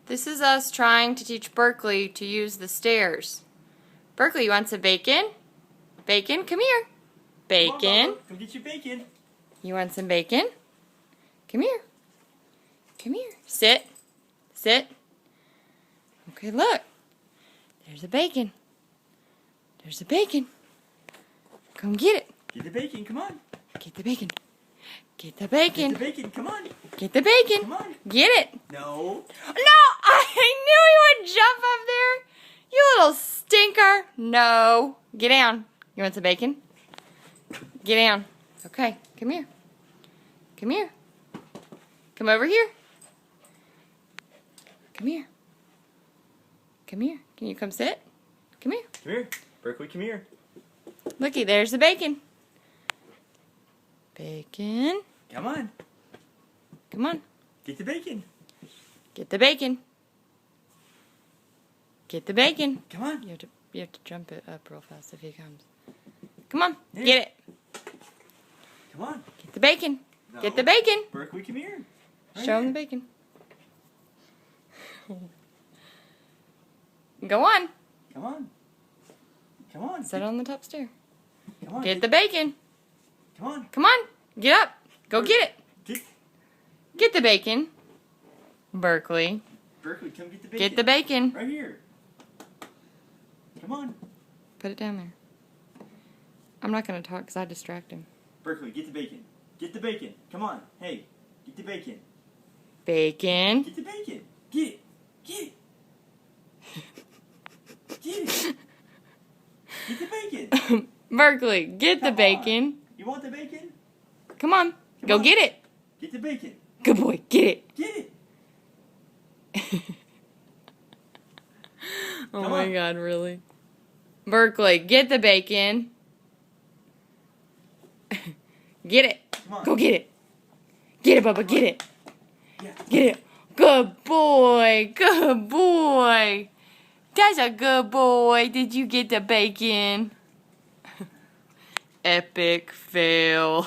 This is us trying to teach Berkeley to use the stairs. Berkeley, you want some bacon? Bacon, come here. Bacon. Come on, Bubba. Come get your bacon. You want some bacon? Come here. Come here. Sit. Sit. Okay, look. There's a bacon. There's a bacon. Come get it. Get the bacon, come on. Get the bacon. Get the bacon. Get the bacon, come on. Get the bacon. Come on. Get it. No. No! I knew he would jump up there. You little stinker. No. Get down. You want some bacon? Get down. Okay, come here. Come here. Come over here. Come here. Come here. Can you come sit? Come here. Come here. Berkeley, come here. Looky, there's the bacon. Bacon. Come on. Come on. Get the bacon. Get the bacon. Get the bacon. Come on. You have to jump it up real fast if he comes. Come on, Here. get it. Come on. Get the bacon. No. Get the bacon. Berkeley, come here. Show him the bacon. Go on. Come on. Come on. Sit on the top stair. Come on. Get the bacon. Come on. Come on. Get up. Go get it. Get. Get the bacon. Berkeley. Berkeley, come get the bacon. Get the bacon. Right here. Come on. Put it down there. I'm not going to talk because I distract him. Berkeley, get the bacon. Get the bacon. Come on. Hey, get the bacon. Bacon. Get the bacon. Get it. Get it. Get it. Get the bacon. Berkeley, get the Come bacon. on. You want the bacon? Come on. Come Go on. get it. Get the bacon. Good boy. Get it. Get it. Oh Come my on. God, really? Berkeley, get the bacon. Get it. Come on. Go get it. Get it, Bubba. Get it. Yeah. Get it. Good boy. Good boy. That's a good boy. Did you get the bacon? Epic fail.